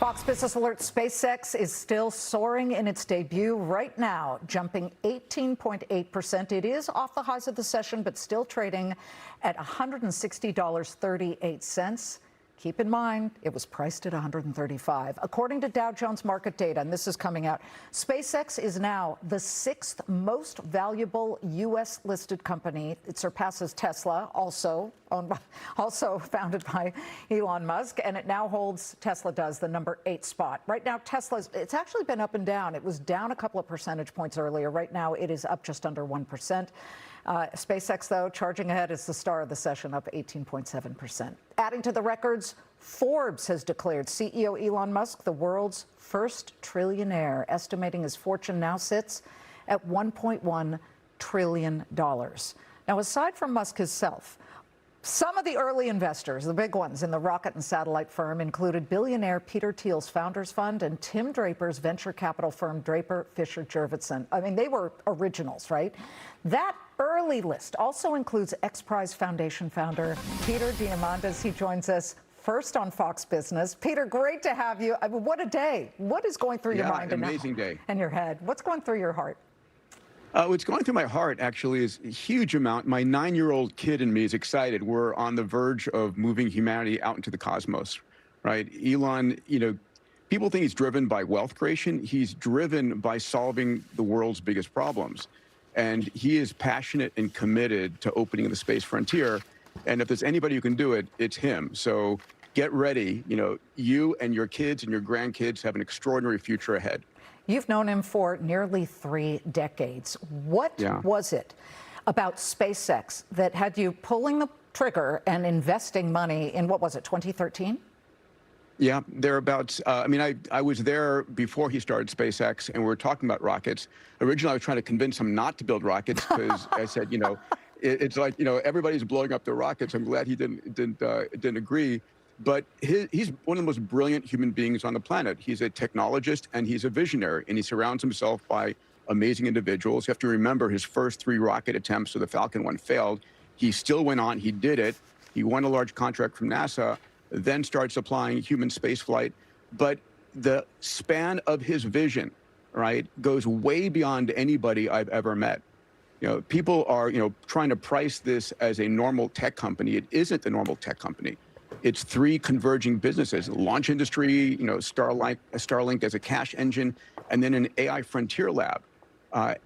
Fox Business Alert, SpaceX is still soaring in its debut right now, jumping 18.8%. It is off the highs of the session, but still trading at $160.38. Keep in mind, it was priced at $135. According to Dow Jones market data, and this is coming out, SpaceX is now the 6th most valuable U.S.-listed company. It surpasses Tesla, also founded by Elon Musk, and it now holds, Tesla does, the number 8 spot. Right now, it's actually been up and down. It was down a couple of percentage points earlier. Right now, it is up just under 1%. SpaceX, though, charging ahead is the star of the session, up 18.7%. Adding to the records, Forbes has declared CEO Elon Musk the world's first trillionaire, estimating his fortune now sits at $1.1 trillion. Now, aside from Musk himself, some of the early investors, the big ones in the rocket and satellite firm, included billionaire Peter Thiel's Founders Fund and Tim Draper's venture capital firm Draper Fisher Jurvetson. I mean, they were originals, right? That early list also includes XPRIZE Foundation founder Peter Diamandis. He joins us first on Fox Business. Peter, great to have you. I mean, what a day. What is going through your mind amazing day. And your head? What's going through your heart? What's going through my heart, actually, is a huge amount. My 9-year-old kid in me is excited. We're on the verge of moving humanity out into the cosmos, right? Elon, people think he's driven by wealth creation. He's driven by solving the world's biggest problems. And he is passionate and committed to opening the space frontier. And if there's anybody who can do it, it's him. So get ready. You and your kids and your grandkids have an extraordinary future ahead. You've known him for nearly 3 decades. What was it about SpaceX that had you pulling the trigger and investing money in, what was it, 2013? Yeah, thereabouts. I was there before he started SpaceX, and we were talking about rockets. Originally, I was trying to convince him not to build rockets because I said, it's like, everybody's blowing up their rockets. I'm glad he didn't agree. But he's one of the most brilliant human beings on the planet. He's a technologist and he's a visionary, and he surrounds himself by amazing individuals. You have to remember his first 3 rocket attempts, so the Falcon 1 failed. He still went on, he did it. He won a large contract from NASA, then started supplying human spaceflight. But the span of his vision, right, goes way beyond anybody I've ever met. People are, trying to price this as a normal tech company. It isn't a normal tech company. It's 3 converging businesses: launch industry, Starlink as a cash engine, and then an AI frontier lab.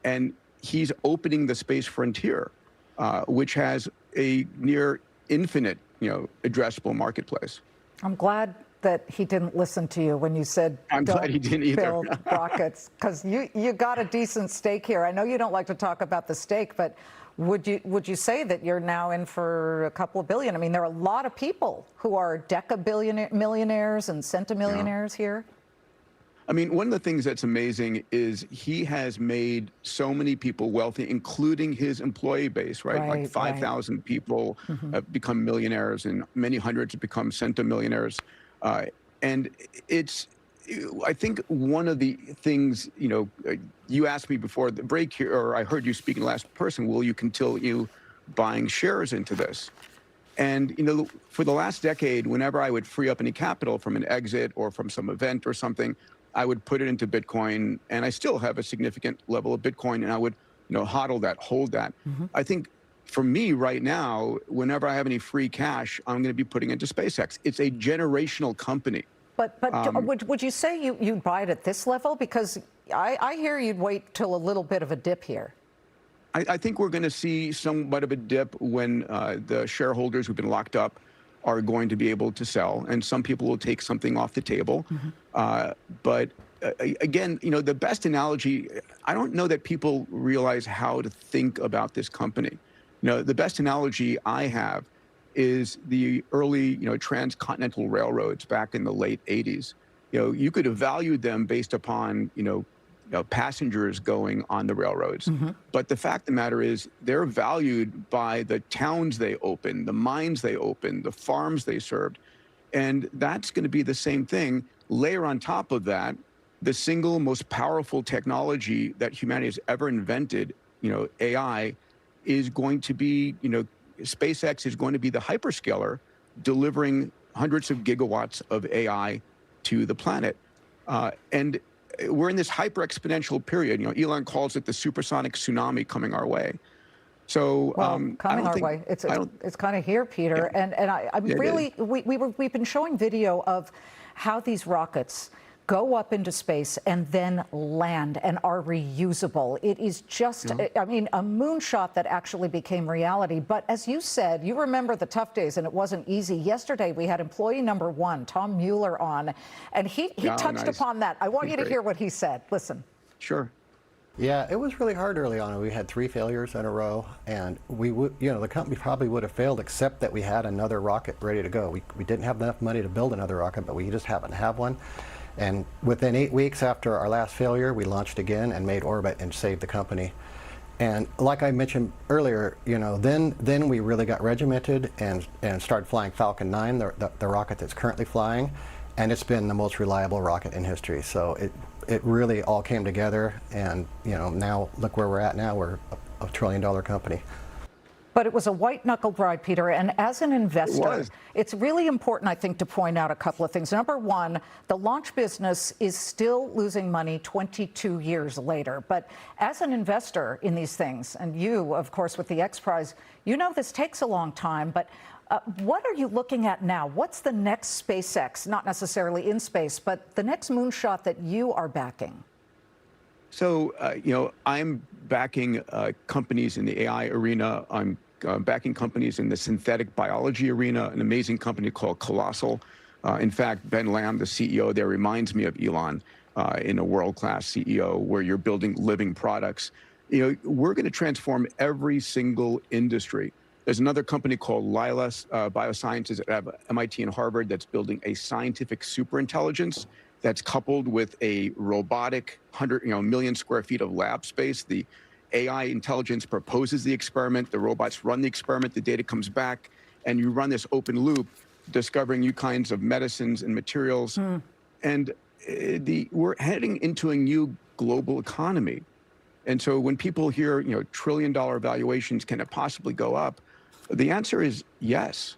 And he's opening the space frontier, which has a near infinite, addressable marketplace. I'm glad that he didn't listen to you when you said I'm glad he didn't either. Build rockets, because you got a decent stake here. I know you don't like to talk about the stake, but would you say that you're now in for a couple of billion? I mean, there are a lot of people who are millionaires and centimillionaires here. I mean, one of the things that's amazing is he has made so many people wealthy, including his employee base, right? Like 5,000 people have become millionaires, and many hundreds have become centimillionaires. And I think one of the things, you asked me before the break here, or I heard you speaking last person, will you continue buying shares into this? And, for the last decade, whenever I would free up any capital from an exit or from some event or something, I would put it into Bitcoin, and I still have a significant level of Bitcoin, and I would, hodl that, hold that. I think for me right now, whenever I have any free cash, I'm going to be putting into SpaceX. It's a generational company. But would you say you'd buy it at this level? Because I hear you'd wait till a little bit of a dip here. I think we're going to see somewhat of a dip when the shareholders who've been locked up are going to be able to sell, and some people will take something off the table. But again, the best analogy, I don't know that people realize how to think about this company. The best analogy I have is the early, transcontinental railroads back in the late 80s. You could have valued them based upon, passengers going on the railroads. But the fact of the matter is they're valued by the towns they opened, the mines they opened, the farms they served. And that's going to be the same thing. Layer on top of that, the single most powerful technology that humanity has ever invented, AI, is going to be, SpaceX is going to be the hyperscaler delivering hundreds of gigawatts of AI to the planet. And we're in this hyper exponential period. Elon calls it the supersonic tsunami coming our way. So coming our way, it's kind of here, Peter. Yeah. And I'm really, we've been showing video of how these rockets go up into space and then land and are reusable. It is just, I mean, a moonshot that actually became reality. But as you said, you remember the tough days, and it wasn't easy. Yesterday, we had employee number 1, Tom Mueller, on, and he touched upon that. I want you to hear what he said. Listen. Sure. Yeah, it was really hard early on. We had 3 failures in a row, and we would, the company probably would have failed except that we had another rocket ready to go. We didn't have enough money to build another rocket, but we just happened to have one. And within 8 weeks after our last failure, we launched again and made orbit and saved the company. And like I mentioned earlier, then we really got regimented and started flying Falcon 9, the rocket that's currently flying, and it's been the most reliable rocket in history. So it really all came together, and now look where we're at now. We're a $1 trillion company. But it was a white-knuckled ride, Peter, and as an investor, it's really important, I think, to point out a couple of things. Number one, the launch business is still losing money 22 years later. But as an investor in these things, and you, of course, with the XPRIZE, this takes a long time, but what are you looking at now? What's the next SpaceX, not necessarily in space, but the next moonshot that you are backing? So, I'm backing companies in the AI arena. I'm backing companies in the synthetic biology arena, an amazing company called Colossal. In fact, Ben Lamb, the CEO there, reminds me of Elon in a world-class CEO where you're building living products. We're going to transform every single industry. There's another company called Lilas Biosciences at MIT and Harvard that's building a scientific superintelligence that's coupled with a robotic 100 million square feet of lab space. The AI intelligence proposes the experiment, the robots run the experiment, the data comes back, and you run this open loop, discovering new kinds of medicines and materials. And we're heading into a new global economy. And so when people hear, $1 trillion valuations, can it possibly go up? The answer is yes.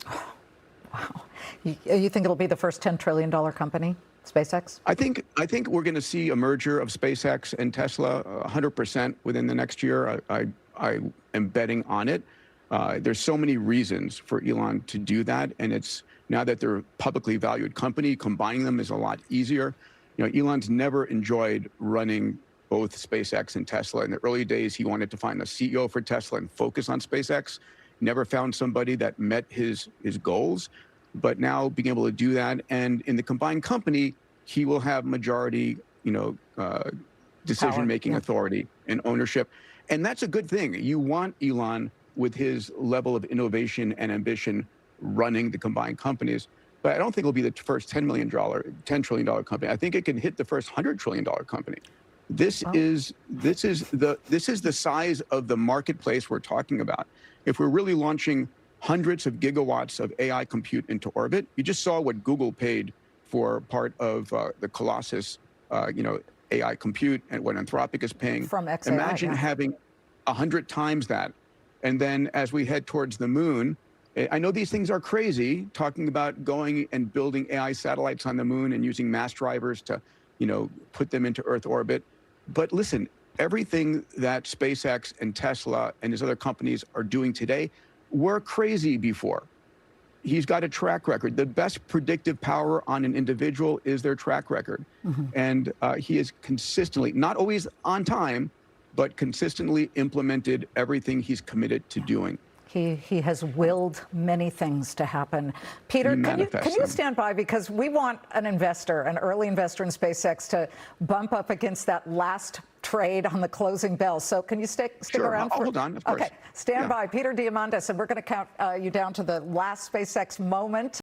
Wow. You think it'll be the first $10 trillion company, SpaceX? I think we're going to see a merger of SpaceX and Tesla 100% within the next year. I am betting on it. There's so many reasons for Elon to do that. And it's now that they're a publicly valued company, combining them is a lot easier. Elon's never enjoyed running both SpaceX and Tesla. In the early days, he wanted to find a CEO for Tesla and focus on SpaceX. Never found somebody that met his goals. But now being able to do that, and in the combined company, he will have majority, decision-making authority and ownership. And that's a good thing. You want Elon with his level of innovation and ambition running the combined companies. But I don't think it'll be the first $10 trillion company. I think it can hit the first $100 trillion company. This is the size of the marketplace we're talking about. If we're really launching hundreds of gigawatts of AI compute into orbit, you just saw what Google paid for part of the Colossus, AI compute, and what Anthropic is paying. From XAI, Imagine having 100 times that. And then as we head towards the moon, I know these things are crazy, talking about going and building AI satellites on the moon and using mass drivers to, put them into Earth orbit. But listen, everything that SpaceX and Tesla and his other companies are doing today were crazy before. He's got a track record. The best predictive power on an individual is their track record. And he is consistently, not always on time, but consistently implemented everything he's committed to doing. He has willed many things to happen. Peter, can you stand by, because we want an early investor in SpaceX, to bump up against that last trade on the closing bell. So can you stick around? Sure, hold on, of course. Okay, stand by. Peter Diamandis, and we're going to count you down to the last SpaceX moment.